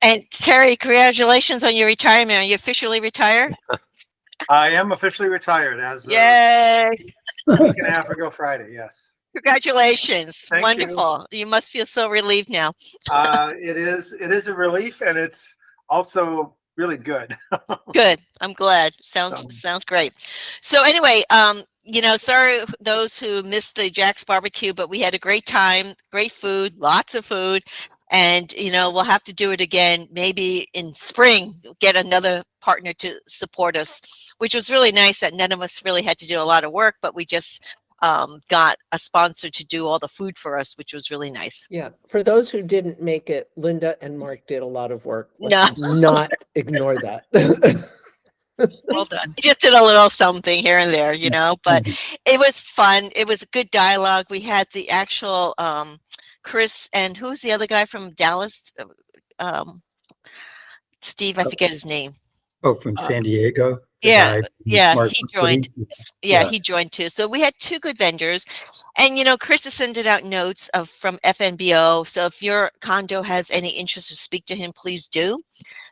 And Terry, congratulations on your retirement. Are you officially retired? I am officially retired as of Yay! a week and a half ago Friday. Yes. Congratulations. Thank you. Wonderful. You must feel so relieved now. It is a relief, and it's also really good. Good. I'm glad. Sounds great. So anyway, sorry those who missed the Jack's barbecue, but we had a great time, great food, lots of food. And we'll have to do it again, maybe in spring, get another partner to support us, which was really nice that none of us really had to do a lot of work, but we just got a sponsor to do all the food for us, which was really nice. Yeah. For those who didn't make it, Linda and Mark did a lot of work. No. Let's not ignore that. Well done. We just did a little something here and there, but it was fun. It was a good dialogue. We had the actual Chris and who's the other guy from Dallas? Steve, I forget his name. Oh, from San Diego. Yeah, Mark he joined. Yeah. He joined too. So we had two good vendors, and Chris is sending out notes from FNBO. So if your condo has any interest to speak to him, please do,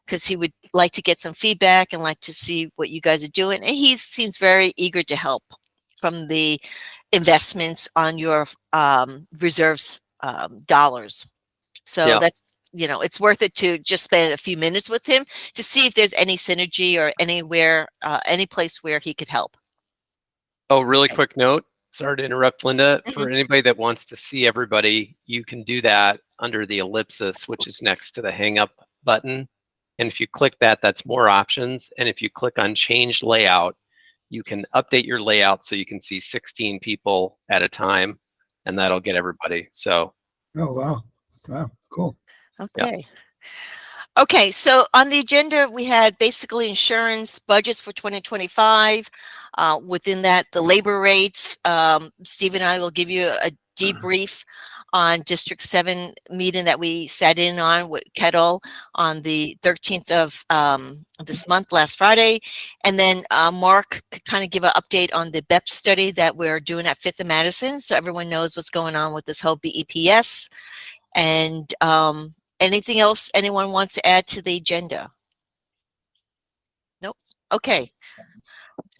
because he would like to get some feedback and like to see what you guys are doing. And he seems very eager to help from the investments on your reserves dollars. So that's it's worth it to just spend a few minutes with him to see if there's any synergy or anywhere, any place where he could help. Oh, really quick note. Sorry to interrupt, Linda. Mhm. For anybody that wants to see everybody, you can do that under the ellipsis, which is next to the hang up button. And if you click that, that's more options. And if you click on change layout, you can update your layout so you can see 16 people at a time, and that'll get everybody. So. Oh, wow. Wow. Cool. Okay. Okay, so on the agenda, we had basically insurance budgets for 2025. Within that, the labor rates. Steve and I will give you a debrief on District 7 meeting that we sat in on with Kettle on the 13th of this month, last Friday. And then Mark could kind of give an update on the BEP study that we're doing at 5th and Madison, so everyone knows what's going on with this whole BEPS. And anything else anyone wants to add to the agenda? Nope. Okay.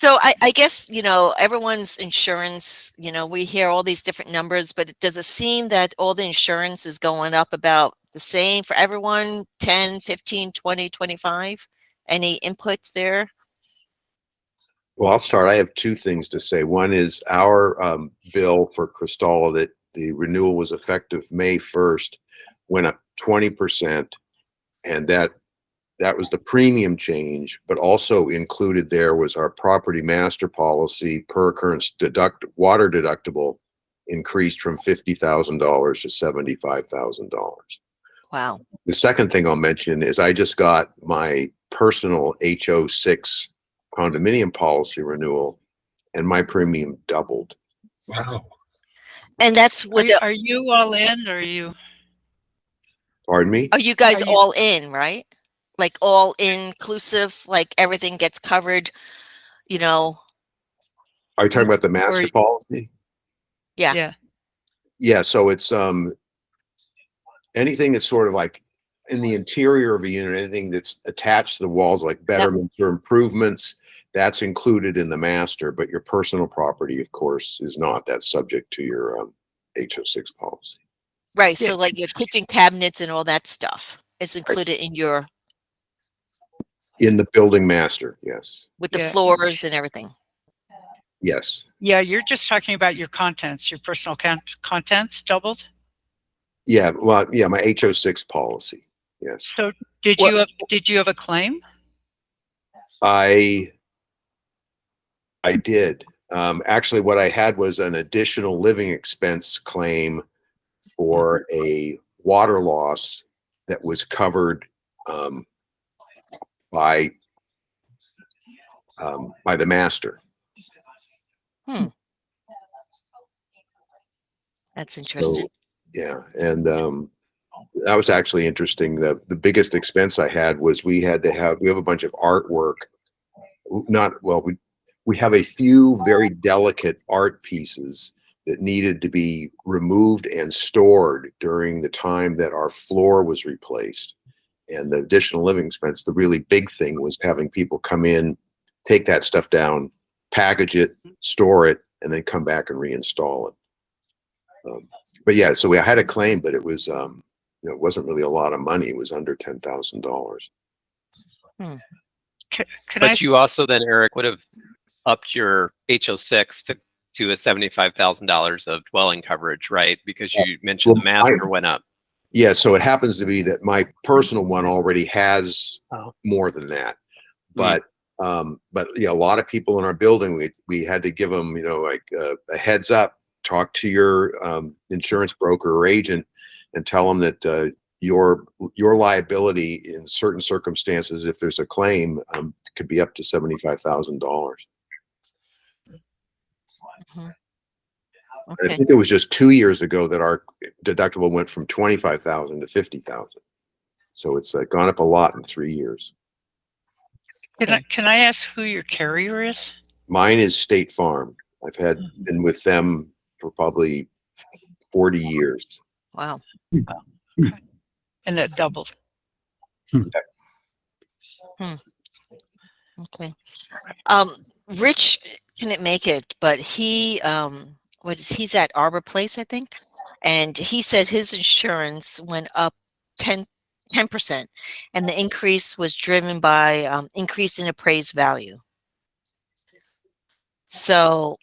So I guess, everyone's insurance, we hear all these different numbers, but does it seem that all the insurance is going up about the same for everyone? 10, 15, 20, 25? Any inputs there? Well, I'll start. I have two things to say. One is our bill for Cristala, that the renewal was effective May 1st, went up 20%, and that was the premium change, but also included there was our property master policy per occurrence water deductible increased from $50,000 to $75,000. Wow. The second thing I'll mention is I just got my personal HO6 condominium policy renewal, and my premium doubled. Wow. And that's with Are you all in, or are you? Pardon me? Are you guys all in, right? Like all inclusive, like everything gets covered, Are you talking about the master policy? Yeah. Yeah. Yeah, so it's anything that's sort of like in the interior of a unit, anything that's attached to the walls, like betterments or improvements, that's included in the master, but your personal property, of course, is not. That's subject to your HO6 policy. Right. So like your kitchen cabinets and all that stuff is included in your. In the building master, yes. With the floors and everything. Yes. Yeah, you're just talking about your contents, your personal contents doubled? Yeah, well, yeah, my HO6 policy, yes. So did you have a claim? I did. Actually, what I had was an additional living expense claim for a water loss that was covered by the master. That's interesting. So, yeah, and that was actually interesting. The biggest expense I had was we have a bunch of artwork. We have a few very delicate art pieces that needed to be removed and stored during the time that our floor was replaced. and the additional living expense. The really big thing was having people come in, take that stuff down, package it, store it, and then come back and reinstall it. But yeah, so I had a claim, but it was, it wasn't really a lot of money. It was under $10,000. But you also then, Eric, would have upped your HO6 to a $75,000 of dwelling coverage, right? Because you mentioned the master went up. Yeah, so it happens to be that my personal one already has more than that. But yeah, a lot of people in our building, we had to give them, like a heads up, talk to your insurance broker or agent and tell them that your liability in certain circumstances, if there's a claim, could be up to $75,000. Okay. I think it was just 2 years ago that our deductible went from 25,000 to 50,000. So it's gone up a lot in 3 years. Can I ask who your carrier is? Mine is State Farm. I've been with them for probably 40 years. Wow. Okay. And that doubled. Okay. Rich couldn't make it, but he's at Arbor Place, I think, and he said his insurance went up 10%, and the increase was driven by increase in appraised value. So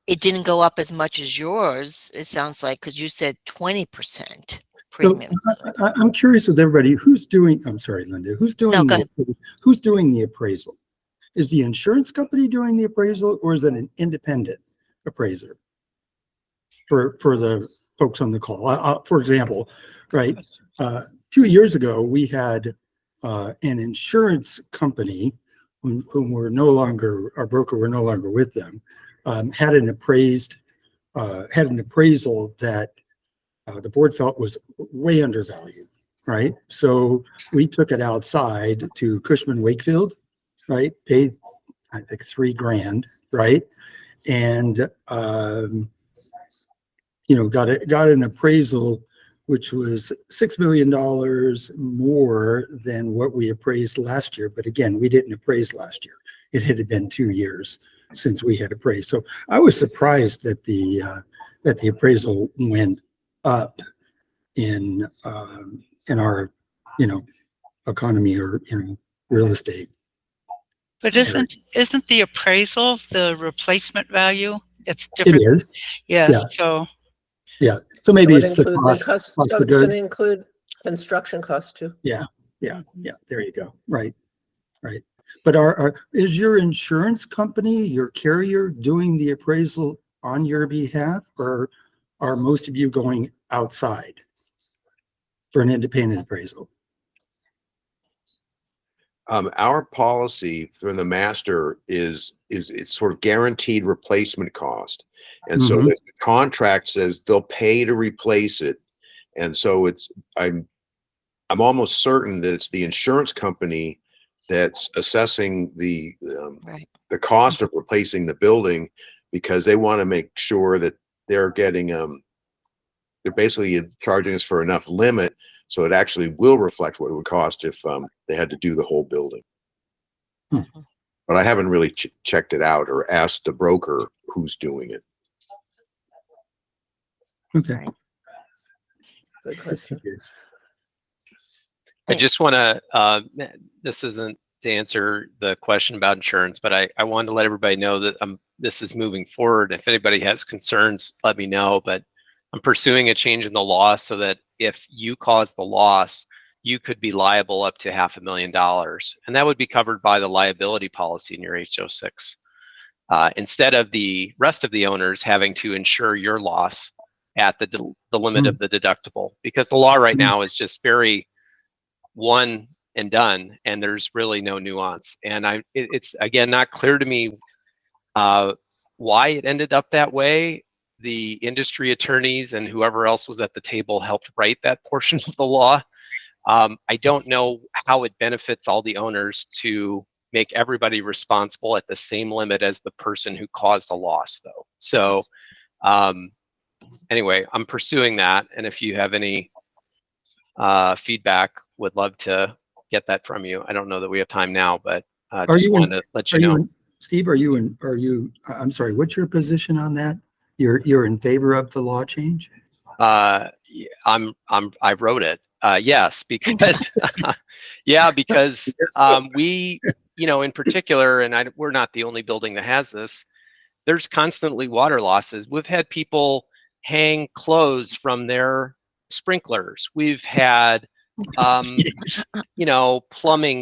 it didn't go up as much as yours, it sounds like, because you said 20% premium. So, I'm curious with everybody who's doing. I'm sorry, Linda. Who's doing the appraisal? Is the insurance company doing the appraisal, or is it an independent appraiser? For the folks on the call, for example, right? 2 years ago, we had an insurance company whom we're no longer, our broker, we're no longer with them, had an appraisal that the board felt was way undervalued, right? So we took it outside to Cushman Wakefield, right? Paid, I think, $3,000, right? And got an appraisal which was $6 million more than what we appraised last year. But again, we didn't appraise last year. It had been 2 years since we had appraised. So I was surprised that the appraisal went up in our economy or real estate. But isn't the appraisal the replacement value? It's different. It is. Yes. Yeah. So. Yeah. So maybe So it's the cost so of it's going goods. to include construction costs too. Yeah. There you go. Right. But is your insurance company, your carrier, doing the appraisal on your behalf, or are most of you going outside for an independent appraisal? Our policy for the master is it's sort of guaranteed replacement cost. And so the contract says they'll pay to replace it. And so I'm almost certain that it's the insurance company that's assessing the cost of replacing the building, because they want to make sure that they're getting they're basically charging us for enough limit so it actually will reflect what it would cost if they had to do the whole building. But I haven't really checked it out or asked the broker who's doing it. Okay. Good question. I just want to, this isn't to answer the question about insurance, but I wanted to let everybody know that this is moving forward. If anybody has concerns, let me know, but I'm pursuing a change in the law so that if you cause the loss, you could be liable up to $500,000. And that would be covered by the liability policy in your HO6. Instead of the rest of the owners having to insure your loss at the limit of the deductible, because the law right now is just very one and done, and there's really no nuance. And it's again not clear to me why it ended up that way. The industry attorneys and whoever else was at the table helped write that portion of the law. I don't know how it benefits all the owners to make everybody responsible at the same limit as the person who caused a loss, though. So anyway, I'm pursuing that, and if you have any feedback would love to get that from you. I don't know that we have time now, but Are just you wanted to let you know. Steve, I'm sorry, what's your position on that? You're in favor of the law change? I wrote it. Yes, because yeah, because we, in particular, and we're not the only building that has this. There's constantly water losses. We've had people hang clothes from their sprinklers. We've had, plumbing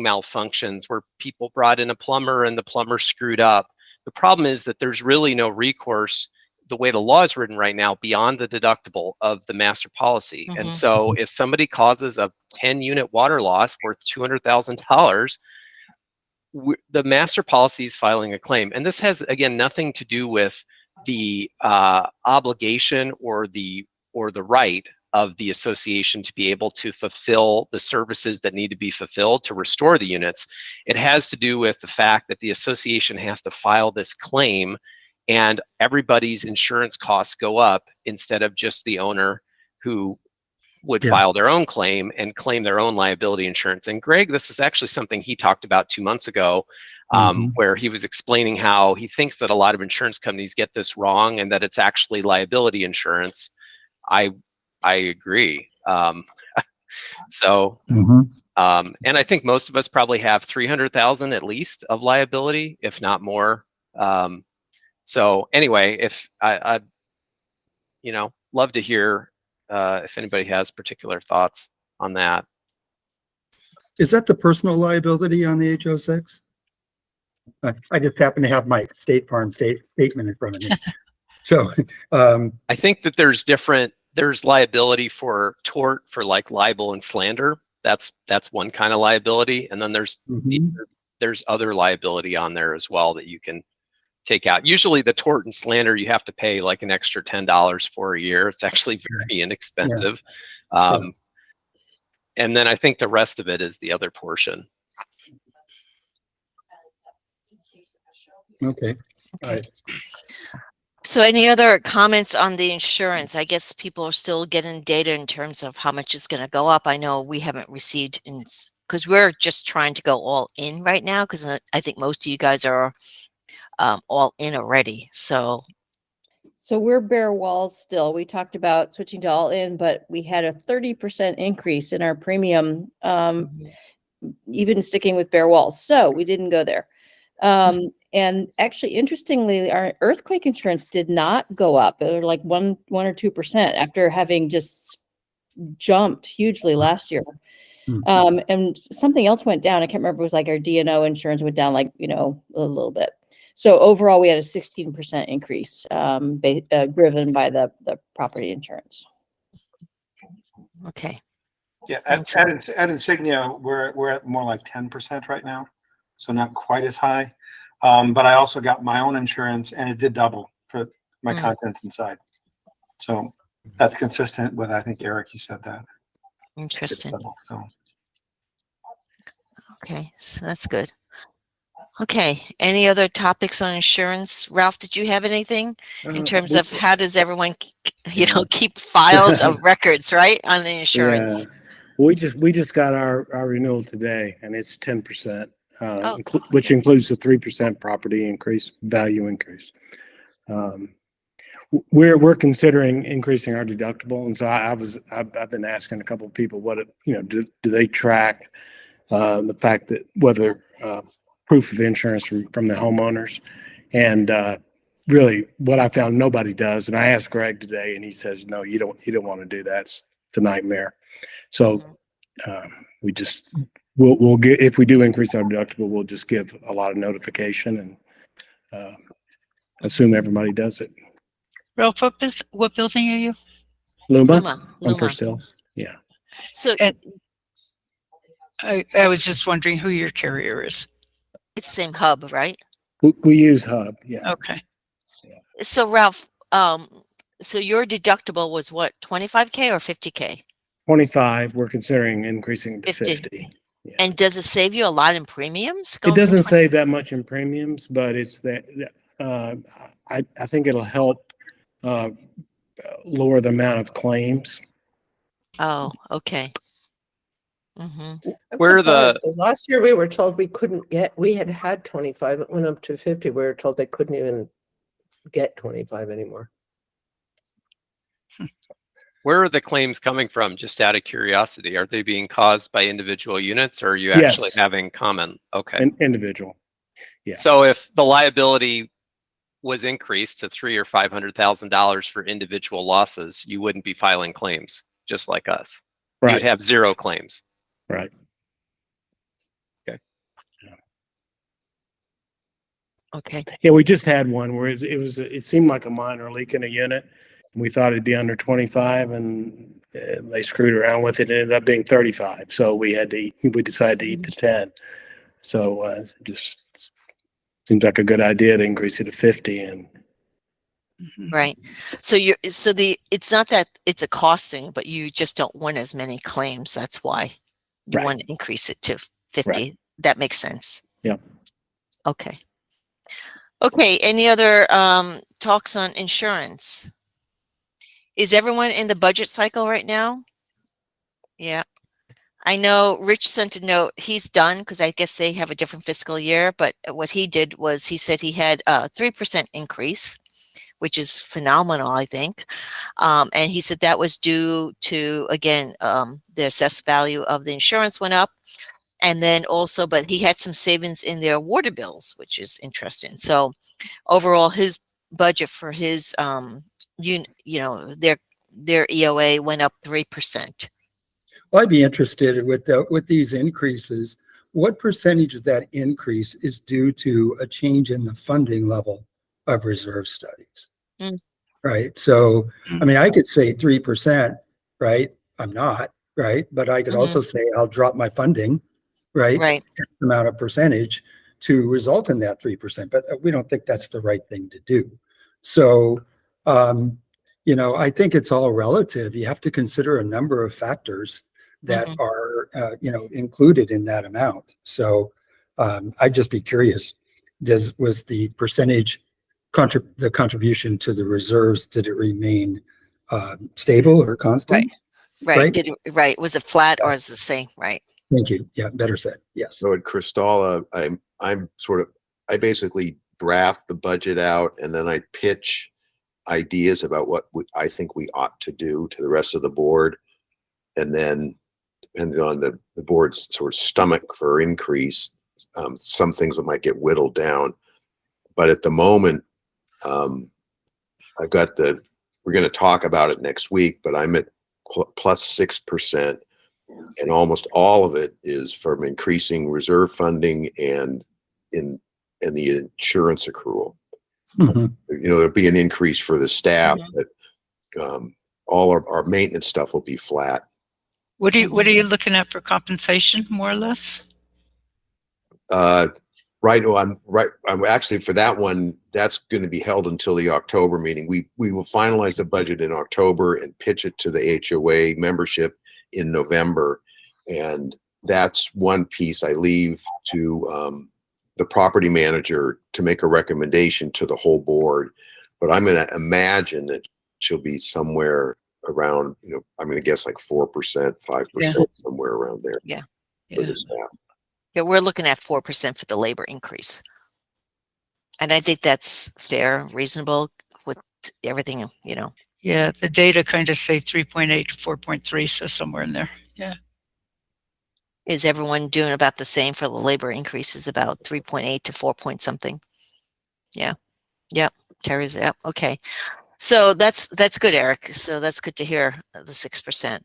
malfunctions where people brought in a plumber and the plumber screwed up. The problem is that there's really no recourse the way the law is written right now beyond the deductible of the master policy. And so if somebody causes a 10-unit water loss worth $200,000, the master policy is filing a claim. And this has, again, nothing to do with the obligation or the right of the association to be able to fulfill the services that need to be fulfilled to restore the units. It has to do with the fact that the association has to file this claim, and everybody's insurance costs go up instead of just the owner who would file their own claim and claim their own liability insurance. And Greg, this is actually something he talked about 2 months ago, where he was explaining how he thinks that a lot of insurance companies get this wrong and that it's actually liability insurance. I agree. And I think most of us probably have 300,000 at least of liability, if not more. So anyway, if I'd love to hear if anybody has particular thoughts on that. Is that the personal liability on the HO6? I just happen to have my State Farm statement in front of me. So I think that there's liability for tort, for like libel and slander. That's one kind of liability. And then there's other liability on there as well that you can take out. Usually the tort and slander, you have to pay like an extra $10 for a year. It's actually very inexpensive. And then I think the rest of it is the other portion. Okay. All right. So any other comments on the insurance? I guess people are still getting data in terms of how much it's going to go up. I know we haven't received, because we're just trying to go all in right now, because I think most of you guys are all in already. So we're bare walls still. We talked about switching to all in, but we had a 30% increase in our premium, even sticking with bare walls. So we didn't go there. And actually, interestingly, our earthquake insurance did not go up. It was like 1 or 2% after having just jumped hugely last year. And something else went down. I can't remember. It was like our D&O insurance went down like, a little bit. So overall, we had a 16% increase, driven by the property insurance. okay. Yeah, at Insignia, we're at more like 10% right now, so not quite as high. But I also got my own insurance, and it did double for my contents inside. So that's consistent with, I think, Eric, you said that. Interesting. So. Okay, so that's good. Okay, any other topics on insurance? Ralph, did you have anything in terms of how does everyone, keep files of records, right, on the insurance? Yeah, we just got our renewal today, and it's 10%, which includes the 3% property value increase. We're considering increasing our deductible, and so I've been asking a couple of people do they track the fact that whether proof of insurance from the homeowners, and really what I found nobody does. And I asked Greg today, and he says no, you don't want to do that. It's a nightmare. So we'll get, if we do increase our deductible, we'll just give a lot of notification and assume everybody does it. Ralph, what building are you? Luma. On First Hill. Yeah. So And I was just wondering who your carrier is. it's the same hub, right? We use Hub. Yeah. Okay. So Ralph, so your deductible was what, 25K or 50K? 25. We're considering increasing to 50. Yeah. And does it save you a lot in premiums? It doesn't save that much in premiums, but it's that I think it'll help lower the amount of claims. Oh, okay. Mm-hmm. I'm Where are surprised, the 'cause last year we were told we had 25, it went up to 50. We were told they couldn't even get 25 anymore. where are the claims coming from? Just out of curiosity, are they being caused by individual units, or are you actually Yes. having common? Okay. An individual. Yeah. So if the liability was increased to $300,000 or $500,000 for individual losses, you wouldn't be filing claims, just like us. You'd Right. have 0 claims. Right. Okay. Yeah, we just had one where it seemed like a minor leak in a unit. We thought it'd be under 25, and they screwed around with it. It ended up being 35. So we decided to eat the 10. So it just seems like a good idea to increase it to 50. And Right. So it's not that it's a cost thing, but you just don't want as many claims. That's why you Right. want to increase it to 50. Right. That makes sense. Yeah. Okay. Okay. Any other talks on insurance? Is everyone in the budget cycle right now? Yeah. I know Rich sent a note. He's done because I guess they have a different fiscal year. But what he did was he said he had a 3% increase, which is phenomenal, I think. And he said that was due to, again, the assessed value of the insurance went up. And then also, but he had some savings in their water bills, which is interesting. So overall, his budget for his, their EOA went up 3%. Well, I'd be interested with these increases. What percentage of that increase is due to a change in the funding level of reserve studies? Mm. Right. So, I mean, I could say 3%, right? I'm not, right? But I could also say I'll drop my funding, right? Right. X amount of percentage to result in that 3%. But we don't think that's the right thing to do. So, I think it's all relative. You have to consider a number of factors that are, included in that amount. So I'd just be curious, was the percentage the contribution to the reserves, did it remain stable or constant? Right. Right. Was it flat or is it the same? Right. Thank you. Yeah, better said. Yes. So at Cristala, I basically draft the budget out, and then I pitch ideas about what I think we ought to do to the rest of the board. And then depending on the board's sort of stomach for increase, some things that might get whittled down. But at the moment, we're going to talk about it next week, but I'm at plus 6%. And almost all of it is from increasing reserve funding and the insurance accrual. There'll be an increase for the staff, but all our maintenance stuff will be flat. What are you looking at for compensation, more or less? Right. No, I'm actually for that one. That's going to be held until the October meeting. We will finalize the budget in October and pitch it to the HOA membership in November, and that's one piece I leave to the property manager to make a recommendation to the whole board. But I'm going to imagine that she'll be somewhere around, I'm going to guess like 4%, 5%, somewhere around there. Yeah. For the staff. Yeah, we're looking at 4% for the labor increase. And I think that's fair, reasonable with everything, Yeah, the data kind of say 3.8 to 4.3, so somewhere in there. Yeah. Is everyone doing about the same for the labor increases, about 3.8 to 4 point something? Yeah. Yep. Terry's, yep. Okay. So that's good, Eric. So that's good to hear, the 6%.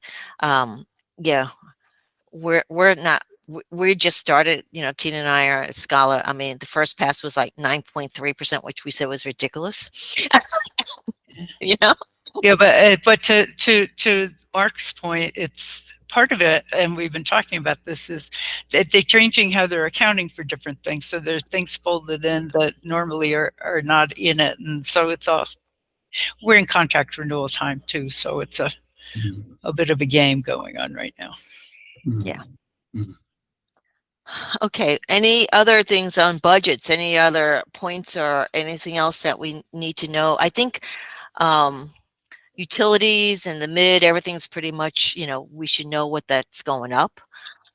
Yeah, we just started, Tina and I are a scholar. I mean, the first pass was like 9.3%, which we said was ridiculous. Yeah, but to Mark's point, it's part of it, and we've been talking about this, is that they're changing how they're accounting for different things. So there's things folded in that normally are not in it, and so it's we're in contract renewal time too, so it's a bit of a game going on right now. Yeah. Okay. Any other things on budgets? Any other points or anything else that we need to know? I think utilities and the everything's pretty much, we should know what that's going up.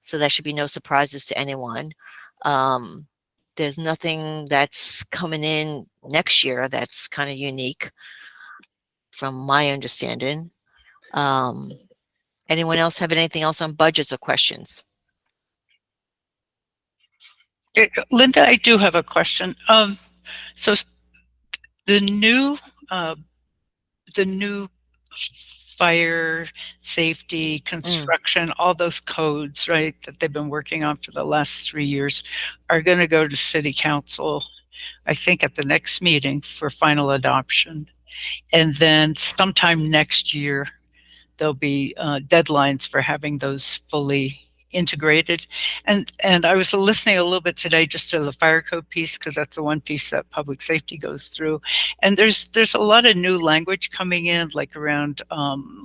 So that should be no surprises to anyone. There's nothing that's coming in next year that's kind of unique from my understanding. Anyone else have anything else on budgets or questions? Linda, I do have a question. So the new fire safety, construction, all those codes, right, that they've been working on for the last 3 years are going to go to City Council, I think, at the next meeting for final adoption. And then sometime next year, there'll be deadlines for having those fully integrated. And I was listening a little bit today just to the fire code piece, because that's the one piece that public safety goes through. And there's a lot of new language coming in, like around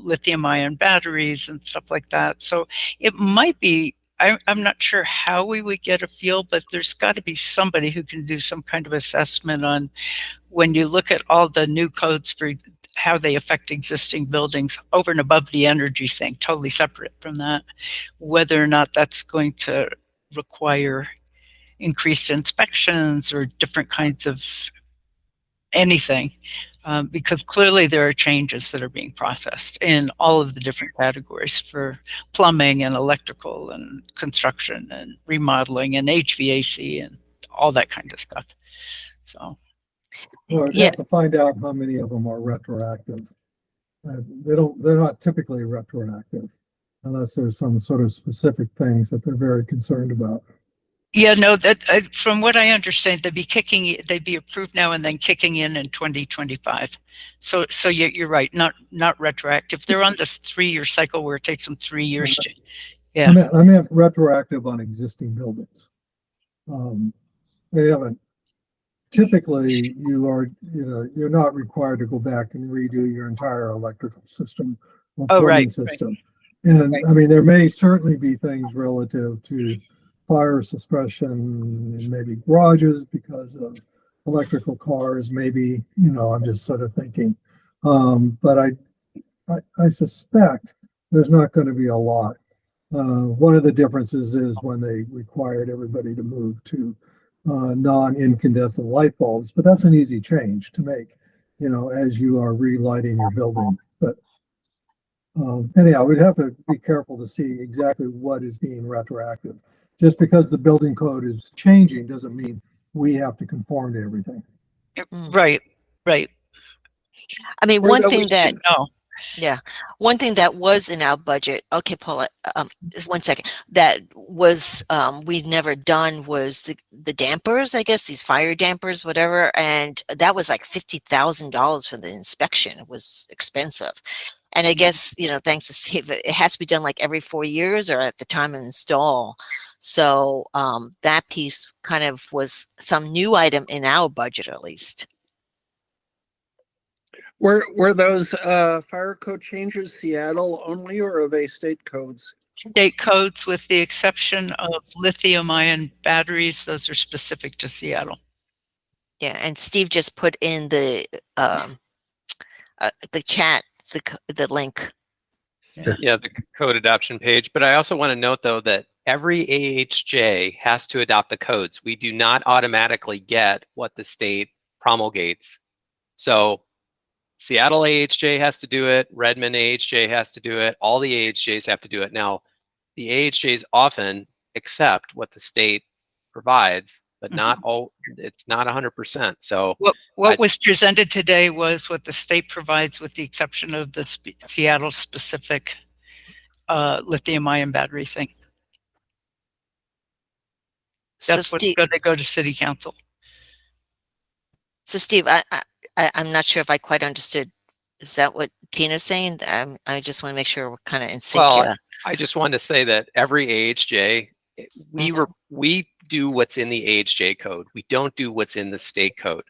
lithium ion batteries and stuff like that. So it might be, I'm not sure how we would get a feel, but there's got to be somebody who can do some kind of assessment on, when you look at all the new codes for how they affect existing buildings over and above the energy thing, totally separate from that, whether or not that's going to require increased inspections or different kinds of anything, because clearly there are changes that are being processed in all of the different categories for plumbing and electrical and construction and remodeling and HVAC and all that kind of stuff. So. Well, I'd have to find out how many of them are retroactive. They're not typically retroactive unless there's some sort of specific things that they're very concerned about. Yeah, no, that from what I understand, they'd be approved now and then kicking in 2025. So you're right, not retroactive. They're on this 3-year cycle where it takes them 3 years to, yeah. I meant retroactive on existing buildings. They haven't. Typically, you're not required to go back and redo your entire electrical system or plumbing system. Right. And I mean, there may certainly be things relative to fire suppression in maybe garages because of electrical cars. Maybe, I'm just sort of thinking. But I suspect there's not going to be a lot. One of the differences is when they required everybody to move to non-incandescent light bulbs, but that's an easy change to make, as you are relighting your building. But anyhow, we'd have to be careful to see exactly what is being retroactive. Just because the building code is changing doesn't mean we have to conform to everything. Right. I mean, one thing that was in our budget, okay, Paula, just 1 second, that was we'd never done was the dampers, I guess, these fire dampers, whatever, and that was like $50,000 for the inspection. It was expensive. And I guess, thanks to Steve, it has to be done like every 4 years or at the time of install. So that piece kind of was some new item in our budget, at least. Were those fire code changes Seattle only, or are they state codes? State codes, with the exception of lithium ion batteries. Those are specific to Seattle. Yeah, and Steve just put in the chat, the link. Yeah, the code adoption page. But I also want to note, though, that every AHJ has to adopt the codes. We do not automatically get what the state promulgates. So Seattle AHJ has to do it. Redmond AHJ has to do it. All the AHJs have to do it. Now, the AHJs often accept what the state provides, but not all. It's not 100%. So what was presented today was what the state provides, with the exception of the Seattle specific lithium ion battery thing. That's what's going to go to City Council. So Steve, I'm not sure if I quite understood. Is that what Tina's saying? I just want to make sure we're kind of in sync here. I just wanted to say that every AHJ, we do what's in the AHJ code. We don't do what's in the state code.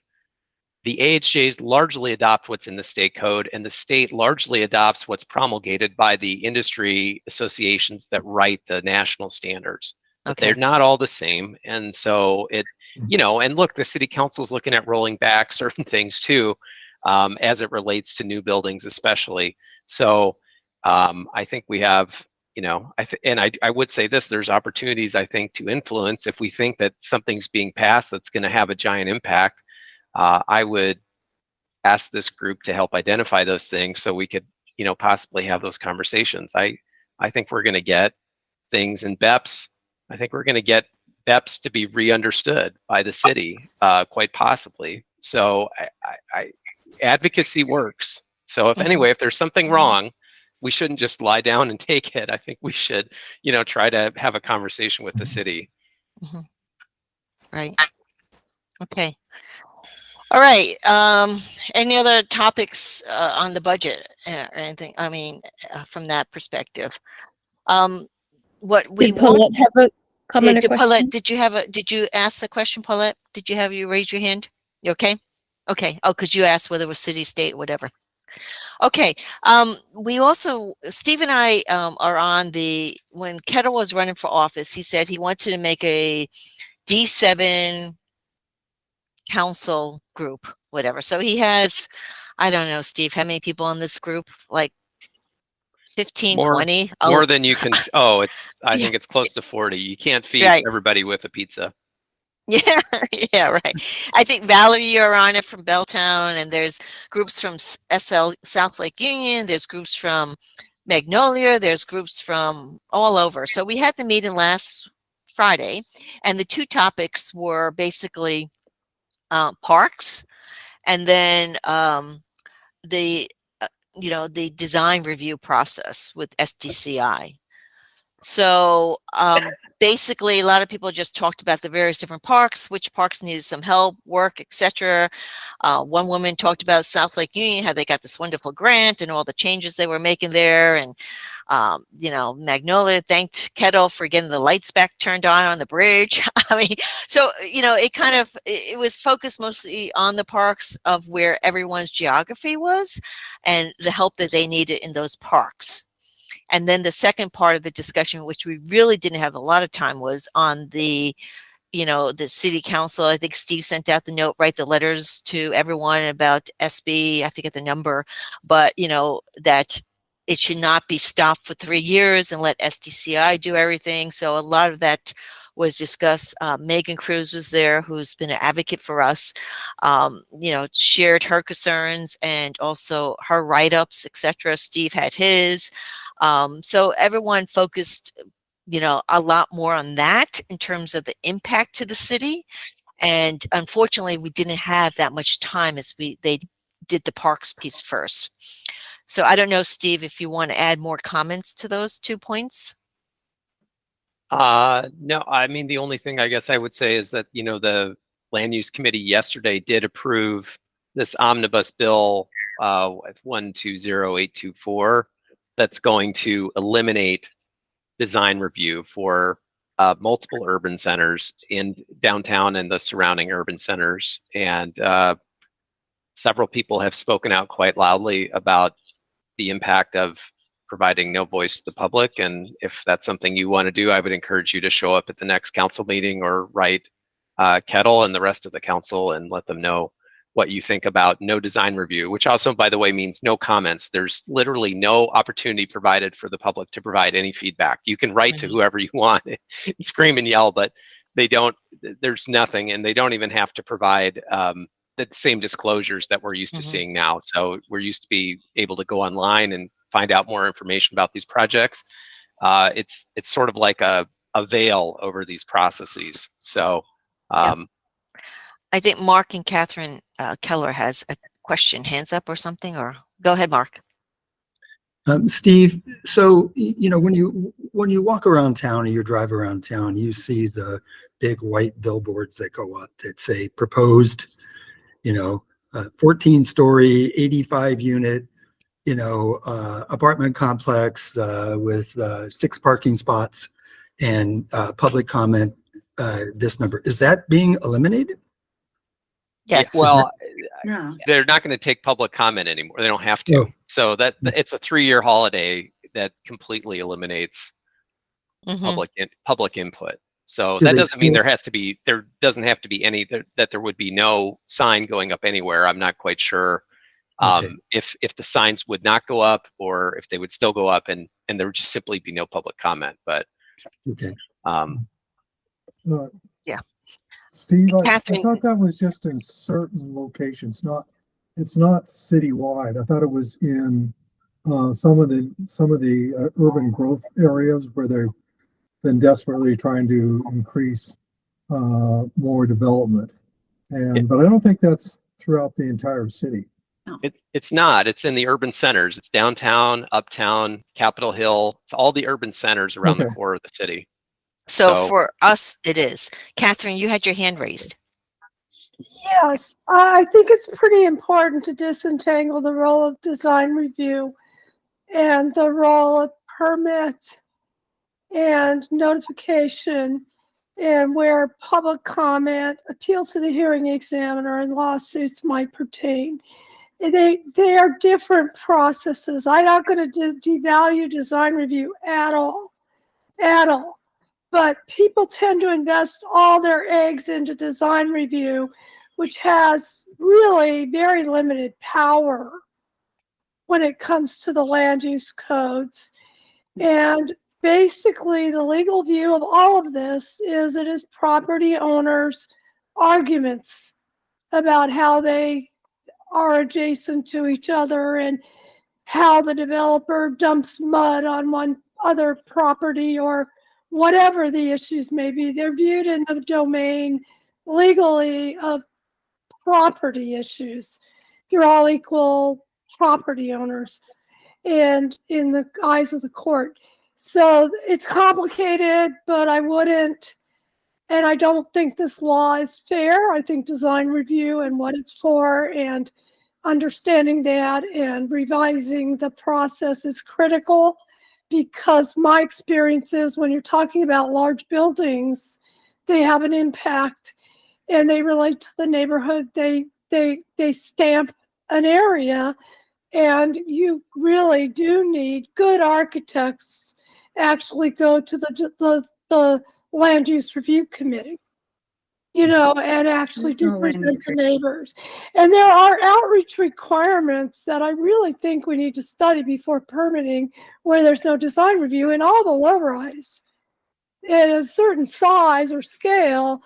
The AHJs largely adopt what's in the state code, and the state largely adopts what's promulgated by the industry associations that write the national standards. But they're not all the same. And so and look, the City Council is looking at rolling back certain things too, as it relates to new buildings especially. So I think we have, you know, I would say this, there's opportunities, I think, to influence. If we think that something's being passed that's going to have a giant impact, I would ask this group to help identify those things so we could, you know, possibly have those conversations. I think we're going to get things in BEPS. I think we're going to get BEPS to be re-understood by the city, quite possibly. So advocacy works. So if anyway, if there's something wrong, we shouldn't just lie down and take it. I think we should, you know, try to have a conversation with the city. Right. Okay. All right. Any other topics on the budget or anything? I mean, from that perspective, what we Did Paulette have a comment or question? Paulette, did you ask the question, Paulette? Did you have you raise your hand? You okay? Okay. Oh, because you asked whether it was city, state, whatever. Okay. We also, Steve and I are on when Kettle was running for office, he said he wanted to make a D7 council group, whatever. So he has, I don't know, Steve, how many people in this group? Like 15, 20? More than you can. Oh, I think it's close to 40. You can't feed everybody with a pizza. Yeah, yeah, right. I think Valerie, you're on it from Belltown, and there's groups from SL South Lake Union. There's groups from Magnolia. There's groups from all over. So we had the meeting last Friday, and the two topics were basically parks, and then the the design review process with SDCI. So basically, a lot of people just talked about the various different parks, which parks needed some help, work, etc. One woman talked about South Lake Union, how they got this wonderful grant and all the changes they were making there. And, Magnolia thanked Kettle for getting the lights back turned on the bridge. I mean, so, it was focused mostly on the parks of where everyone's geography was and the help that they needed in those parks. And then the second part of the discussion, which we really didn't have a lot of time, was on the city council. I think Steve sent out the note, write the letters to everyone about SB, I forget the number, but that it should not be stopped for 3 years and let SDCI do everything. So a lot of that was discussed. Megan Cruz was there, who's been an advocate for us, shared her concerns and also her write-ups, etc. Steve had his. So everyone focused, a lot more on that in terms of the impact to the city. And unfortunately, we didn't have that much time as they did the parks piece first. So I don't know, Steve, if you want to add more comments to those 2 points. No, I mean, the only thing I guess I would say is that, the land use committee yesterday did approve this omnibus bill 120824 that's going to eliminate design review for multiple urban centers in downtown and the surrounding urban centers. And several people have spoken out quite loudly about the impact of providing no voice to the public. And if that's something you want to do, I would encourage you to show up at the next council meeting or write Kettle and the rest of the council and let them know what you think about no design review, which also, by the way, means no comments. There's literally no opportunity provided for the public to provide any feedback. You can write to whoever you want and scream and yell, but there's nothing, and they don't even have to provide the same disclosures that we're used to seeing now. So we're used to be able to go online and find out more information about these projects. It's sort of like a veil over these processes. So I think Mark and Catherine Keller has a question, hands up or something, or go ahead, Mark. Steve, so when you walk around town or you drive around town, you see the big white billboards that go up that say proposed, 14-story, 85 unit, apartment complex with 6 parking spots and public comment, this number. Is that being eliminated? Yes. Well, they're not going to take public comment anymore. They don't have to. Oh. So it's a 3-year holiday that completely eliminates public input. So that doesn't mean there doesn't have to be any, that there would be no sign going up anywhere. I'm not quite sure If the signs would not go up, or if they would still go up, and there would just simply be no public comment. But Okay. Yeah. Steve, I Catherine, thought that was just in certain locations, it's not citywide. I thought it was in some of the urban growth areas where they've been desperately trying to increase more development. But I don't think that's throughout the entire city. It's not. It's in the urban centers. It's downtown, uptown, Capitol Hill. It's all the urban centers around the core of the city. so for us, it is. Catherine, you had your hand raised. Yes, I think it's pretty important to disentangle the role of design review and the role of permit and notification, and where public comment, appeal to the hearing examiner, and lawsuits might pertain. They are different processes. I'm not going to devalue design review at all. But people tend to invest all their eggs into design review, which has really very limited power when it comes to the land use codes. And basically, the legal view of all of this is it is property owners' arguments about how they are adjacent to each other and how the developer dumps mud on one other property, or whatever the issues may be. They're viewed in the domain legally of property issues. You're all equal property owners and in the eyes of the court. So it's complicated, but I wouldn't, and I don't think this law is fair. I think design review and what it's for, and understanding that and revising the process is critical, because my experience is when you're talking about large buildings, they have an impact and they relate to the neighborhood. They stamp an area, and you really do need good architects actually go to the land use review committee, and actually do present to neighbors. And there are outreach requirements that I really think we need to study before permitting, where there's no design review in all the low-rise. At a certain size or scale,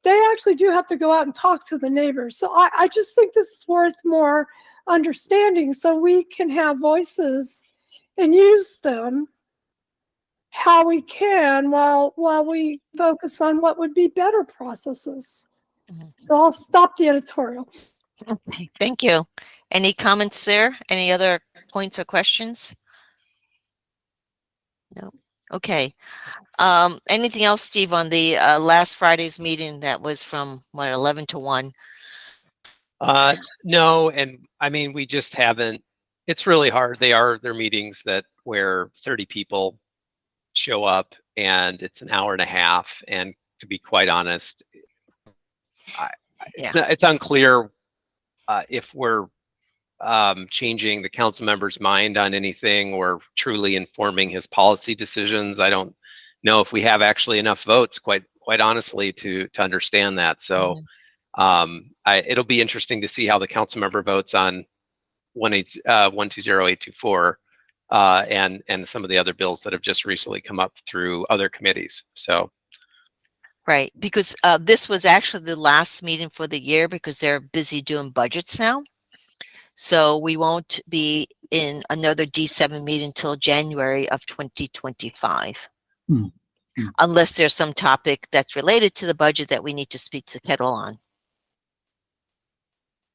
they actually do have to go out and talk to the neighbors. So I just think this is worth more understanding, so we can have voices and use them how we can while we focus on what would be better processes. So I'll stop the editorial. Okay, thank you. Any comments there? Any other points or questions? No. Okay. Anything else, Steve, on the last Friday's meeting that was from 11 to 1? No, and I mean, we just haven't. It's really hard. They're meetings where 30 people show up, and it's an hour and a half. And to be quite honest, it's unclear if we're changing the council member's mind on anything or truly informing his policy decisions. I don't know if we have actually enough votes, quite honestly, to understand that. So it'll be interesting to see how the council member votes on 120824 and some of the other bills that have just recently come up through other committees. So. Right, because this was actually the last meeting for the year, because they're busy doing budgets now. So we won't be in another D7 meeting until January of 2025. Unless there's some topic that's related to the budget that we need to speak to Kettle on.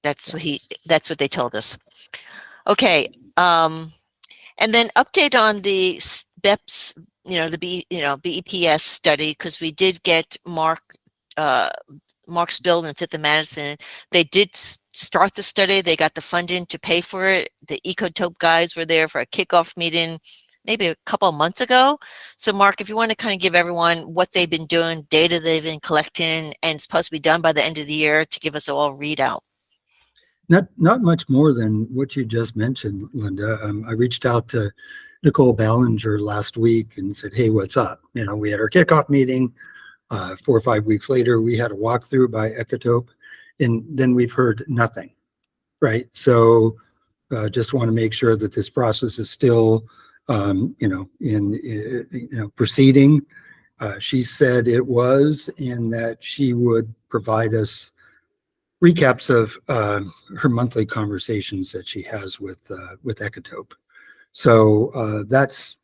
That's what they told us. Okay. And then update on the BEPS, BEPS study, because we did get Mark's bill in Fifth and Madison. They did start the study. They got the funding to pay for it. The Ecotope guys were there for a kickoff meeting maybe a couple of months ago. So Mark, if you want to kind of give everyone what they've been doing, data they've been collecting, and it's supposed to be done by the end of the year to give us all a readout. Not much more than what you just mentioned, Linda. I reached out to Nicole Ballinger last week and said, hey, what's up? We had our kickoff meeting. 4 or 5 weeks later, we had a walkthrough by Ecotope, and then we've heard nothing, right? So just want to make sure that this process is still, proceeding. She said it was, and that she would provide us recaps of her monthly conversations that she has with Ecotop. So that's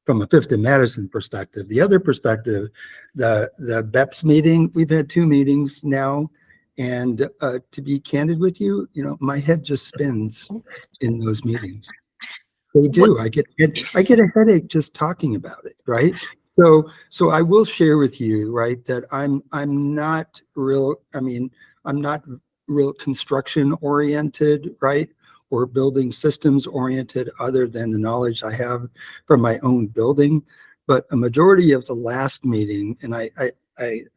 from a Fifth and Madison perspective. The other perspective, the BEPS meeting, we've had 2 meetings now, and to be candid with you, my head just spins in those meetings. They do. I get a headache just talking about it, right? So I will share with you, right, that I'm not real. I mean, I'm not real construction oriented, right, or building systems oriented, other than the knowledge I have from my own building. But a majority of the last meeting, and I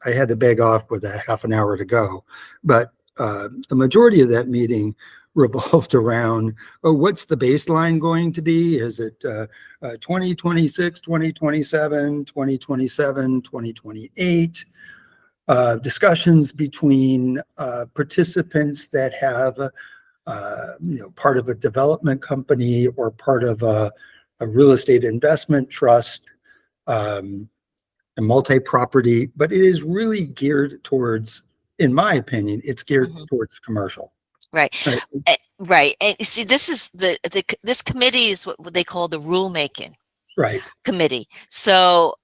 had to beg off with a half an hour to go, but the majority of that meeting revolved around, oh, what's the baseline going to be? Is it 2026, 2027, 2027, 2028? Discussions between participants that have, part of a development company or part of a real estate investment trust, a multi-property, but it is really geared towards, in my opinion, it's geared towards commercial. Right. Right. And you see, this is this committee is what they call the rulemaking committee. So,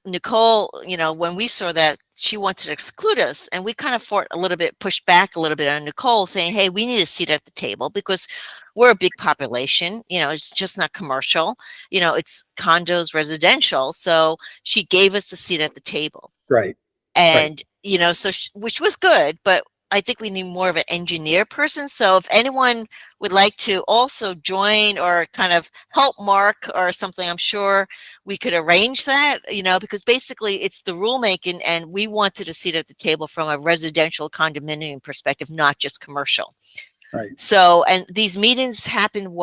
Nicole, when we saw that, she wanted to exclude us, and we kind of fought a little bit, pushed back a little bit on Nicole, saying, hey, we need a seat at the table because we're a big population. It's just not commercial. It's condos, residential. So she gave us a seat at the table. Right. And, so which was good, but I think we need more of an engineer person. So if anyone would like to also join or kind of help Mark or something, I'm sure we could arrange that, because basically it's the rulemaking, and we wanted a seat at the table from a residential condominium perspective, not just commercial. Right. So, and these meetings happen,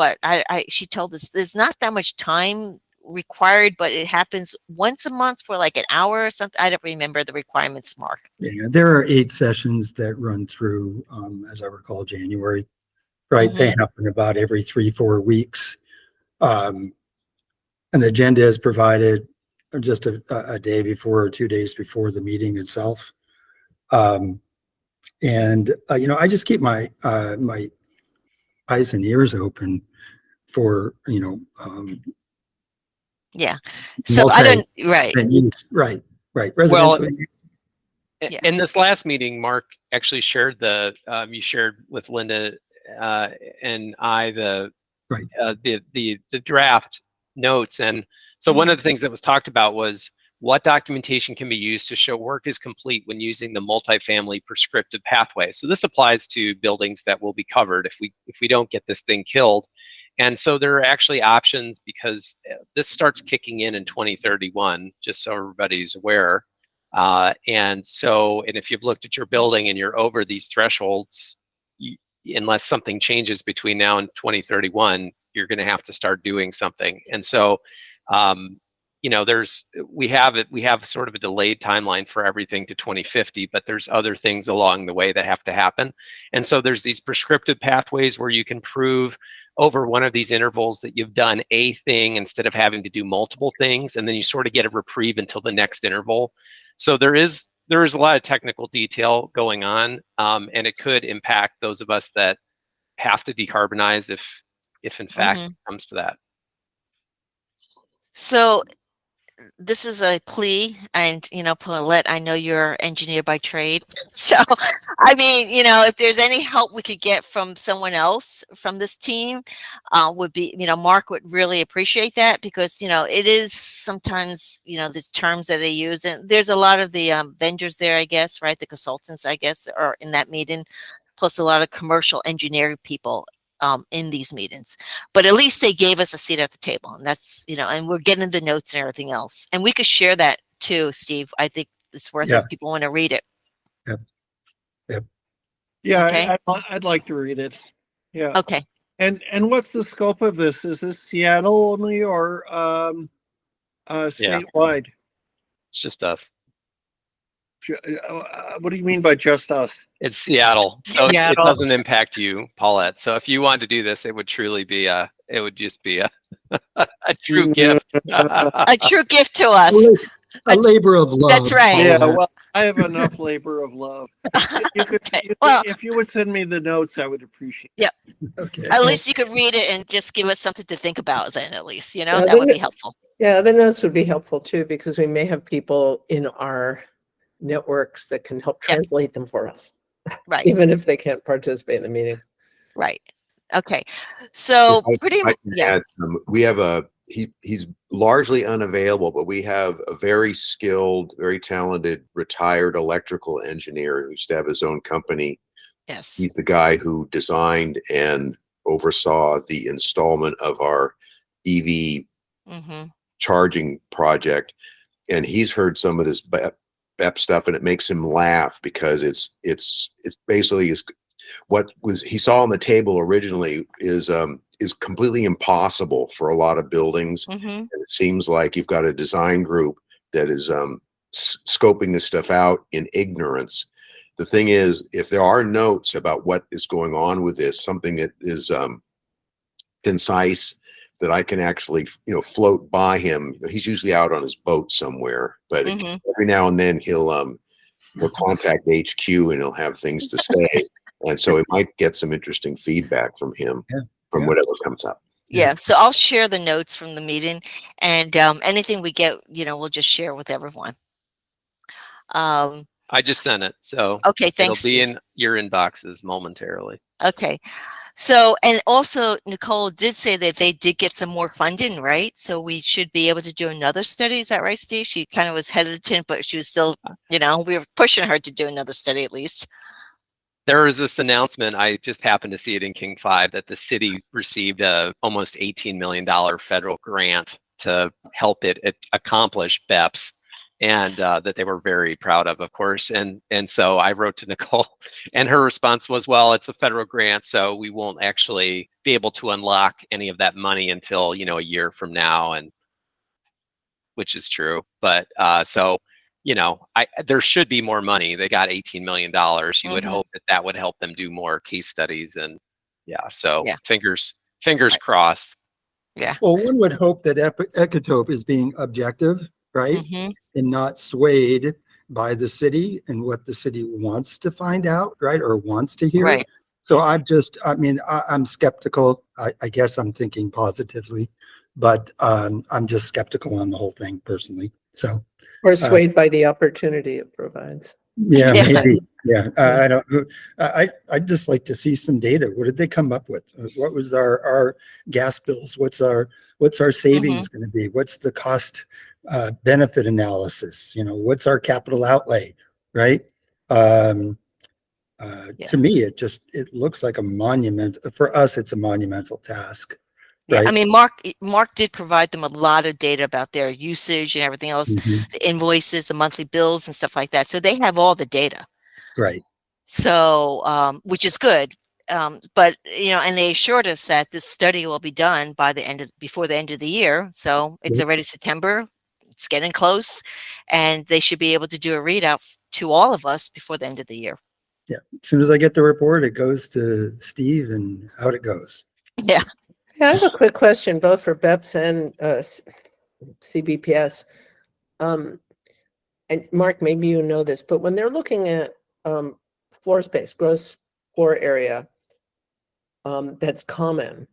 she told us there's not that much time required, but it happens once a month for like an hour or something. I don't remember the requirements, Mark. Yeah, there are 8 sessions that run through, as I recall, January, right? They happen about every 3-4 weeks. An agenda is provided just a day before or 2 days before the meeting itself. I just keep my my eyes and ears open for, yeah. So I don't, right. Right. Residential. In this last meeting, Mark actually shared you shared with Linda and I the draft notes. And so one of the things that was talked about was what documentation can be used to show work is complete when using the multifamily prescriptive pathway. So this applies to buildings that will be covered if we don't get this thing killed. And so there are actually options, because this starts kicking in 2031, just so everybody's aware. And if you've looked at your building and you're over these thresholds, unless something changes between now and 2031, you're going to have to start doing something. And so, we have sort of a delayed timeline for everything to 2050, but there's other things along the way that have to happen. And so there's these prescriptive pathways where you can prove over one of these intervals that you've done a thing instead of having to do multiple things, and then you sort of get a reprieve until the next interval. So there is a lot of technical detail going on, and it could impact those of us that have to decarbonize if in fact it comes to that. So this is a plea, and Paulette, I know you're an engineer by trade, so I mean, if there's any help we could get from someone else from this team, would be, Mark would really appreciate that, because it is sometimes these terms that they use, and there's a lot of the vendors there, I guess, right? The consultants, I guess, are in that meeting, plus a lot of commercial engineering people in these meetings. But at least they gave us a seat at the table, and that's, and we're getting the notes and everything else, and we could share that too, Steve. I think it's worth it if people want to read it. Yep. Yeah, okay. I'd like to read it. Yeah. Okay. And what's the scope of this? Is this Seattle only, or statewide? It's just us. What do you mean by just us? It's Seattle, so it Seattle. doesn't impact you, Paulette. So if you wanted to do this, it would truly be it would just be a true gift. A true gift to us. A labor of love. That's right. Yeah, Paulette. well, I have enough labor of love. You could, Okay, well- if you would send me the notes, I would appreciate it. Yep. Okay. At least you could read it and just give us something to think about then, at least, Yeah, that then would be helpful. Yeah, the notes would be helpful too, because we may have people in our networks that can help Yeah. translate them for us, Right, even if they can't participate in the meeting. right. Okay. So If pretty, I can yeah. add, we have he's largely unavailable, but we have a very skilled, very talented, retired electrical engineer who used to have his own company. Yes. He's the guy who designed and oversaw the installment of our EV Mm-hmm. charging project. And he's heard some of this BEP stuff, and it makes him laugh because it's basically what was he saw on the table originally is completely impossible for a lot of buildings. Mm-hmm. And it seems like you've got a design group that is scoping this stuff out in ignorance. The thing is, if there are notes about what is going on with this, something that is concise, that I can actually, float by him. He's usually out on his boat somewhere, but Mm-hmm. every now and then he'll contact HQ and he'll have things to say. And so it might get some interesting feedback from him, from whatever comes up. Yeah. So I'll share the notes from the meeting, and anything we get, we'll just share with everyone. I just sent it, so Okay. Thanks, it'll be Steve. in your inboxes momentarily. Okay. So, and also Nicole did say that they did get some more funding, right? So we should be able to do another study. Is that right, Steve? She kind of was hesitant, but she was still, we were pushing her to do another study at least. There was this announcement, I just happened to see it in King 5, that the city received a almost $18 million federal grant to help it accomplish BEPS, and that they were very proud of course. And so I wrote to Nicole, and her response was, well, it's a federal grant, so we won't actually be able to unlock any of that money until, a year from now, and which is true. But so, there should be more money. They got $18 million. You would hope that would help them do more case studies, and fingers crossed. Yeah. Well, one would hope that Ecotopes is being objective, right? Mm-hmm. And not swayed by the city and what the city wants to find out, right? Or wants to hear. Right. So I'm skeptical. I guess I'm thinking positively, but I'm just skeptical on the whole thing personally. So, Or swayed by the opportunity it provides. yeah, Yeah. maybe. Yeah. I don't, I'd just like to see some data. What did they come up with? What was our gas bills? What's our savings going to be? What's the cost benefit analysis? What's our capital outlay? Right. To me, it looks like a monument for us. It's a monumental task. Yeah, Right? I mean, Mark did provide them a lot of data about their usage and everything else, the invoices, the monthly bills and stuff like that. So they have all the data. Right. So, which is good. But, and they assured us that this study will be done before the end of the year. So it's already September, it's getting close, and they should be able to do a readout to all of us before the end of the year. Yeah. As soon as I get the report, it goes to Steve and out it goes. Yeah. Yeah, I have a quick question, both for BEPS and CBPS. And Mark, maybe you know this, but when they're looking at floor space, gross floor area, that's common,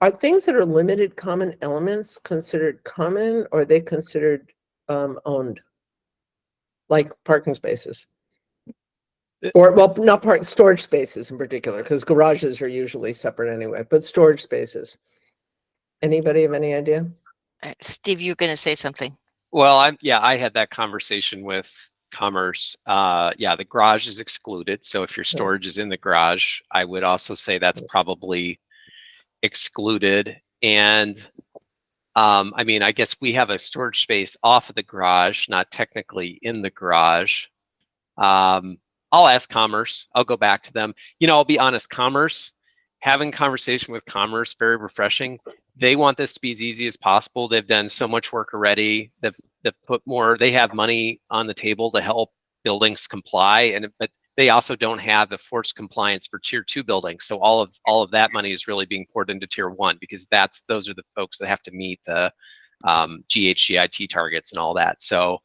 are things that are limited common elements considered common, or are they considered owned, like parking spaces? Or, well, not storage spaces in particular, because garages are usually separate anyway, but storage spaces. Anybody have any idea? Steve, you're going to say something. Well, I had that conversation with Commerce. The garage is excluded. So if your storage is in the garage, I would also say that's probably excluded. And I guess we have a storage space off of the garage, not technically in the garage. I'll ask Commerce. I'll go back to them. I'll be honest, Commerce, having conversation with Commerce, very refreshing. They want this to be as easy as possible. They've done so much work already. They've put more, they have money on the table to help buildings comply, but they also don't have the forced compliance for tier 2 buildings. So all of that money is really being poured into tier 1 because those are the folks that have to meet the GHGIT targets and all that. So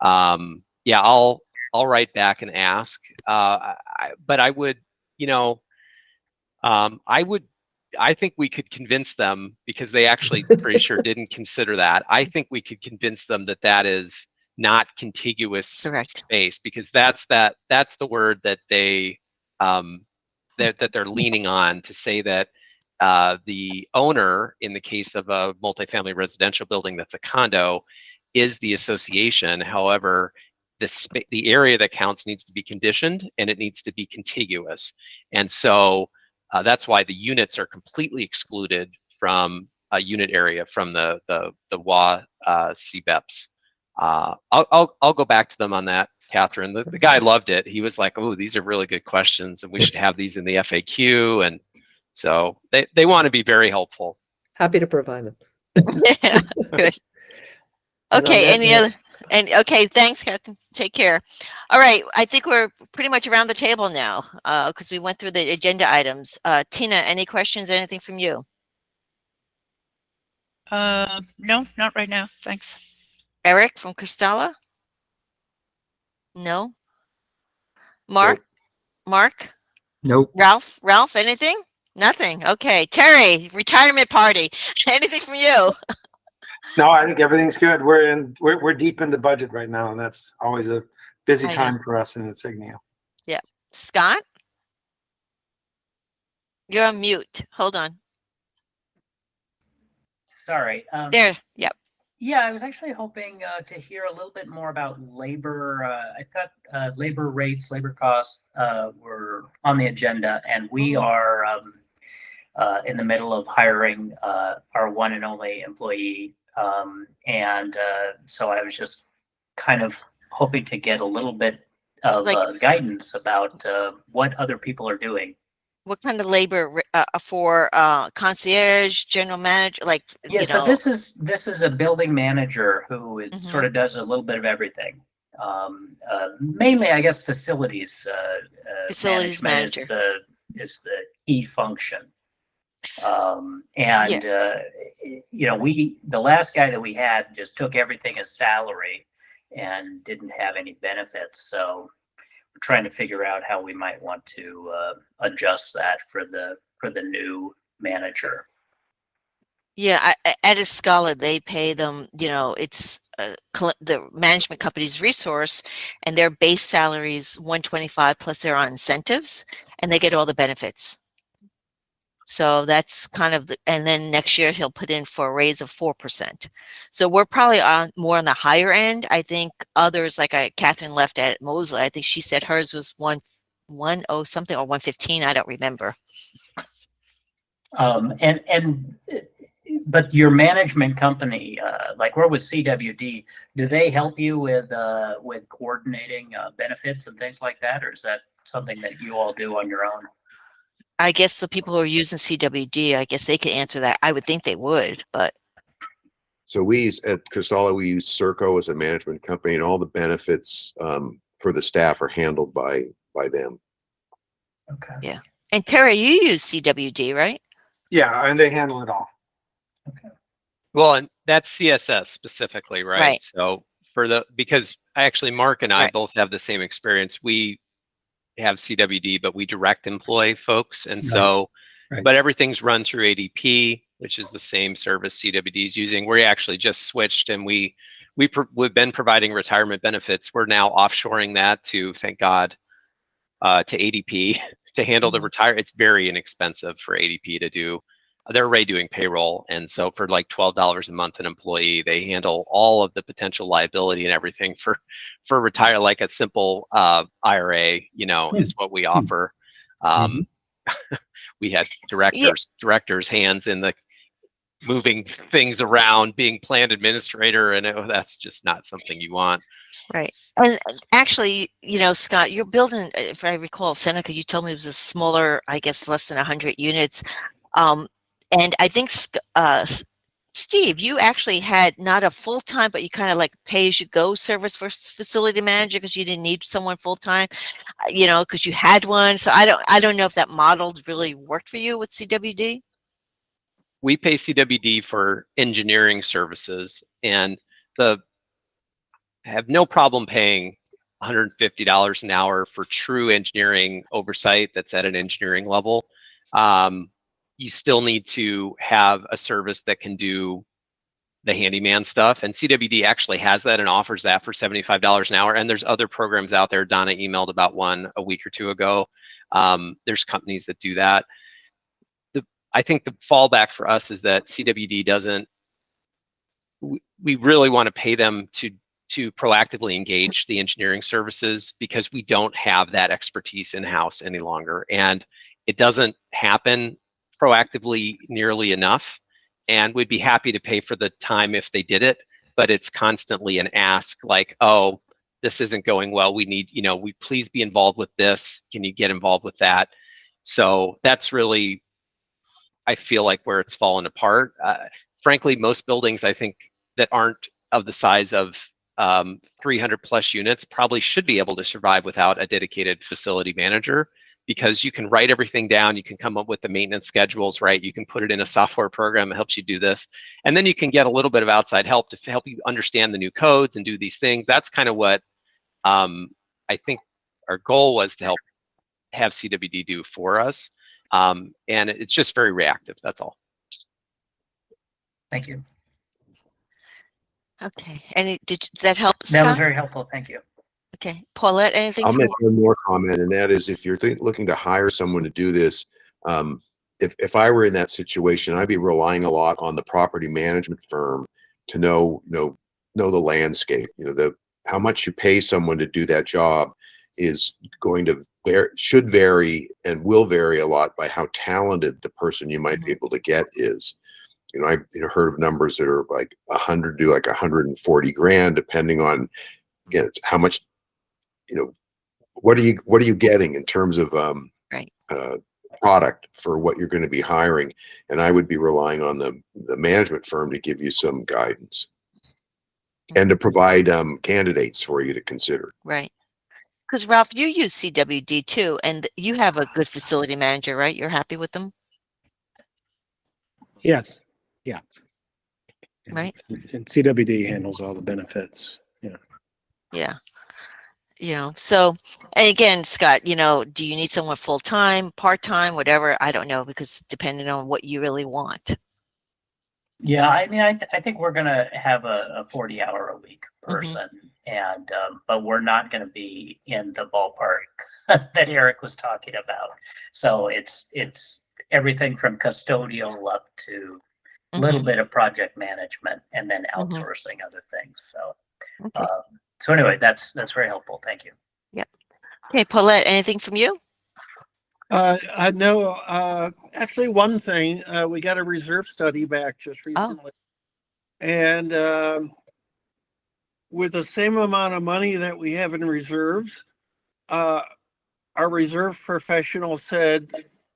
yeah, I'll write back and ask. But I would, I think we could convince them, because they actually pretty sure didn't consider that. I think we could convince them that is not contiguous Correct. space, because that's the word that they that they're leaning on to say that the owner, in the case of a multifamily residential building that's a condo, is the association. However, the area that counts needs to be conditioned, and it needs to be contiguous. And so that's why the units are completely excluded from a unit area from the WA CBEPS. I'll go back to them on that, Catherine. The guy loved it. He was like, "Oh, these are really good questions, and we should have these in the FAQ." And so they want to be very helpful. Happy to provide them. Yeah, good. Okay, any other? And okay, thanks, Catherine. Take care. All right, I think we're pretty much around the table now because we went through the agenda items. Tina, any questions? Anything from you? No, not right now. Thanks. Eric from Cristala? No. Mark? Nope. Mark? Nope. Ralph, anything? Nothing. Okay. Terry, retirement party. Anything from you? No, I think everything's good. We're deep into budget right now, and that's always a busy time for us in Insignia. Yeah. Scott? You're on mute. Hold on. Sorry. There. Yep. Yeah, I was actually hoping to hear a little bit more about labor. I thought labor rates, labor costs were on the agenda, and we are in the middle of hiring our one and only employee. And so I was just kind of hoping to get a little bit of guidance about what other people are doing. What kind of labor for concierge, general manager, Yeah, so this is a building manager who sort of does a little bit of everything. Mainly, I guess, facilities. Facilities manager is the key function. And the last guy that we had just took everything as salary and didn't have any benefits. So we're trying to figure out how we might want to adjust that for the new manager. Yeah, at Escala, they pay them, it's the management company's resource, and their base salary is $125 plus they're on incentives, and they get all the benefits. So that's kind of and then next year he'll put in for a raise of 4%. So we're probably more on the higher end. I think others, like Catherine left at Mosley, I think she said hers was 110 something or 115. I don't remember. But your management company, like we're with CWD, do they help you with coordinating benefits and things like that, or is that something that you all do on your own? I guess the people who are using CWD, I guess they could answer that. I would think they would, but. So at Cristala, we use Serco as a management company, and all the benefits for the staff are handled by them. Okay. Yeah. And Terry, you use CWD, right? Yeah, and they handle it all. Okay. Well, and that's CSS specifically, right? Right. So because Mark and I both have the same experience. We have CWD, but we direct employ folks. And so, but everything's run through ADP, which is the same service CWD is using. We actually just switched, and we've been providing retirement benefits. We're now offshoring that to, thank God, to ADP to handle the retire. It's very inexpensive for ADP to do. They're already doing payroll. And so for like $12 a month an employee, they handle all of the potential liability and everything for retire, like a simple IRA, is what we offer. We had directors' hands in the moving things around, being plan administrator, and that's just not something you want. Right. And actually, Scott, you're building, if I recall, Seneca, you told me it was a smaller, I guess, less than 100 units. And I think Steve, you actually had not a full-time, but you kind of like pay-as-you-go service for facility manager because you didn't need someone full-time, you know, because you had one. So I don't know if that model really worked for you with CWD. We pay CWD for engineering services, and the have no problem paying $150 an hour for true engineering oversight that's at an engineering level. You still need to have a service that can do the handyman stuff, and CWD actually has that and offers that for $75 an hour. And there's other programs out there. Donna emailed about one a week or two ago. There's companies that do that. I think the fallback for us is that CWD doesn't. We really want to pay them to proactively engage the engineering services because we don't have that expertise in-house any longer, and it doesn't happen proactively nearly enough. And we'd be happy to pay for the time if they did it, but it's constantly an ask like, oh, this isn't going well. We need, you know, we please be involved with this. Can you get involved with that? So that's really, I feel like, where it's fallen apart. Frankly, most buildings, I think, that aren't of the size of 300 plus units probably should be able to survive without a dedicated facility manager, because you can write everything down. You can come up with the maintenance schedules, right? You can put it in a software program that helps you do this. And then you can get a little bit of outside help to help you understand the new codes and do these things. That's kind of what I think our goal was, to help have CWD do for us. And it's just very reactive. That's all. Thank you. Okay. And did that help, Scott? That was very helpful. Thank you. Okay. Paulette, anything? I'll make one more comment, and that is, if you're looking to hire someone to do this, if I were in that situation, I'd be relying a lot on the property management firm to know the landscape. How much you pay someone to do that job is going to should vary and will vary a lot by how talented the person you might be able to get is. I've heard of numbers that are like 100 to like 140 grand, depending on, again, how much, what are you getting in terms of product for what you're going to be hiring. And I would be relying on the management firm to give you some guidance and to provide candidates for you to consider. Right. Because Ralph, you use CWD too, and you have a good facility manager, right? You're happy with them? Yes. Yeah. Right. And CWD handles all the benefits. Yeah. So, and again, Scott, do you need someone full-time, part-time, whatever? I don't know, because depending on what you really want. Yeah, I mean, I think we're going to have a 40-hour-a-week person, and but we're not going to be in the ballpark that Eric was talking about. So it's everything from custodial up to a little bit of project management, and then outsourcing other things. So, so anyway, that's very helpful. Thank you. Yep. Okay, Paulette, anything from you? No, actually one thing, we got a reserve study back just recently. And with the same amount of money that we have in reserves, our reserve professional said,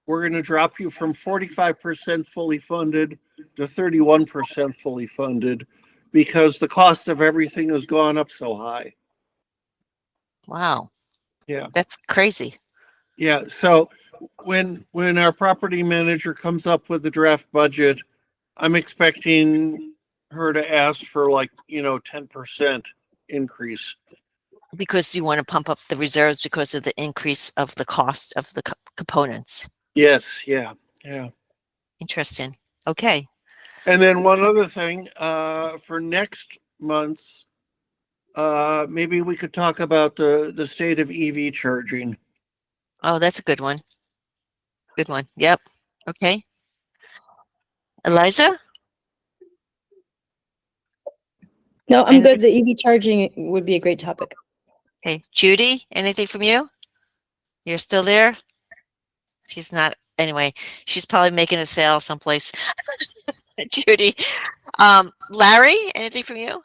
we're going to drop you from 45% fully funded to 31% fully funded because the cost of everything has gone up so high. Wow. Yeah. That's crazy. Yeah. So when our property manager comes up with the draft budget, I'm expecting her to ask for 10% increase. Because you want to pump up the reserves because of the increase of the cost of the components. Yes. Yeah. Interesting. Okay. And then one other thing, for next month's, maybe we could talk about the state of EV charging. Oh, that's a good one. Good one. Yep. Okay. Eliza? No, I'm good. The EV charging would be a great topic. Okay. Judy, anything from you? You're still there? She's not. Anyway, she's probably making a sale someplace. Judy. Larry, anything from you?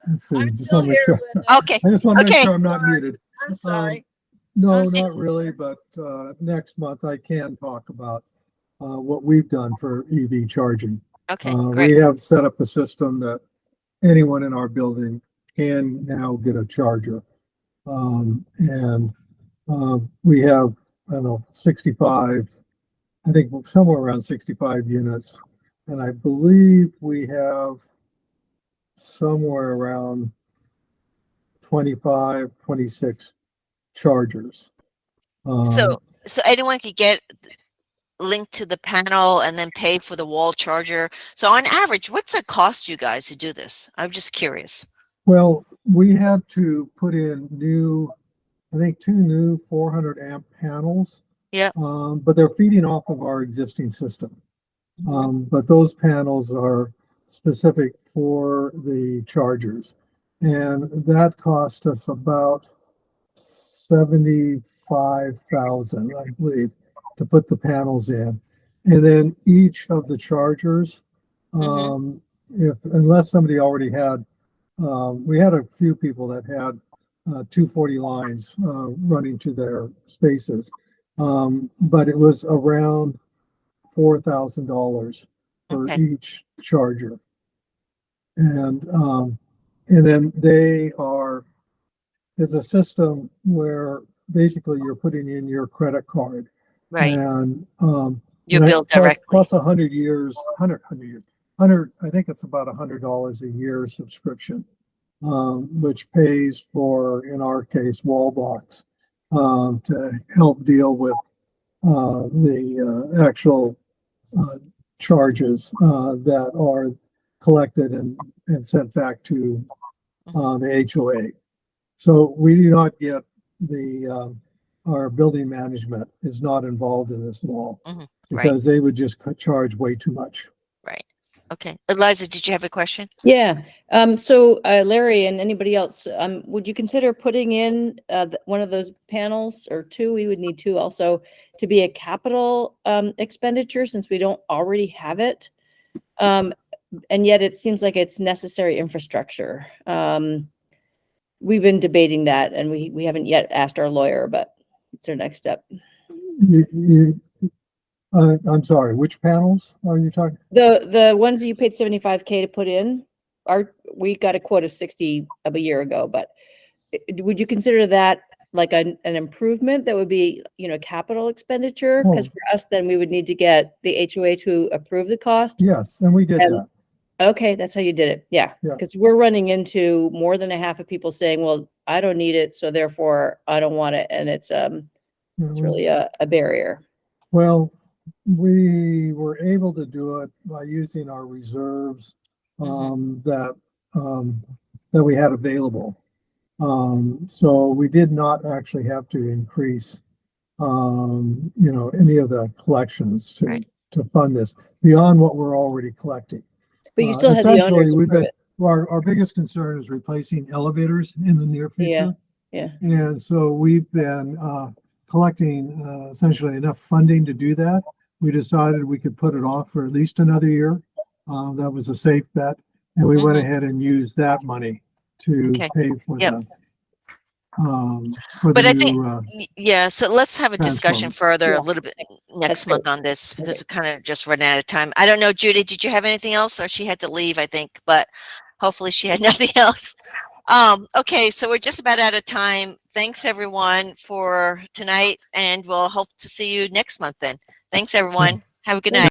Let's see. I'm Just still wanna make here, sure. Linda. Okay. I just want to make Okay. sure I'm not muted. I'm sorry. No, not really, but next month I can talk about what we've done for EV charging. Okay, We great. have set up a system that anyone in our building can now get a charger. And we have, I don't know, 65, I think somewhere around 65 units. And I believe we have somewhere around 25, 26 chargers. So anyone could get linked to the panel and then pay for the wall charger. So on average, what's it cost you guys to do this? I'm just curious. Well, we had to put in I think 2 new 400 amp panels. Yeah. But they're feeding off of our existing system. But those panels are specific for the chargers. And that cost us about 75,000, I believe, to put the panels in. And then each of the chargers, unless somebody already had, we had a few people that had 240 lines running to their spaces. But it was around $4,000 for each charger. And then there's a system where basically you're putting in your credit card. Right. And you bill directly. Plus 100 years, 100, I think it's about $100 a year subscription, which pays for, in our case, wall blocks, to help deal with the actual charges that are collected and sent back to the HOA. So we do not get our building management is not involved in this at all, because they would just charge way too much. Right. Okay. Eliza, did you have a question? Yeah. So Larry and anybody else, would you consider putting in one of those panels, or 2? We would need 2 also, to be a capital expenditure, since we don't already have it. And yet it seems like it's necessary infrastructure. We've been debating that, and we haven't yet asked our lawyer, but it's our next step. I'm sorry, which panels are you talking? The ones that you paid $75K to put in, we got a quote of 60 of a year ago, but would you consider that like an improvement that would be, capital expenditure? Because for us, then we would need to get the HOA to approve the cost. Yes, and we did that. Okay, that's how you did it. Yeah, because we're running into more than a half of people saying, well, I don't need it, so therefore I don't want it. And it's really a barrier. Well, we were able to do it by using our reserves that we had available. So we did not actually have to increase, any of the collections to fund this beyond what we're already collecting. But you still have the owners. Our biggest concern is replacing elevators in the near future. Yeah. And so we've been collecting essentially enough funding to do that. We decided we could put it off for at least another year. That was a safe bet. And we went ahead and used that money to pay for I think, so let's have a discussion further a little bit next month on this, because we're kind of just running out of time. I don't know, Judy, did you have anything else? Or she had to leave, I think, but hopefully she had nothing else. Okay, so we're just about out of time. Thanks everyone for tonight, and we'll hope to see you next month then. Thanks everyone. Have a good night.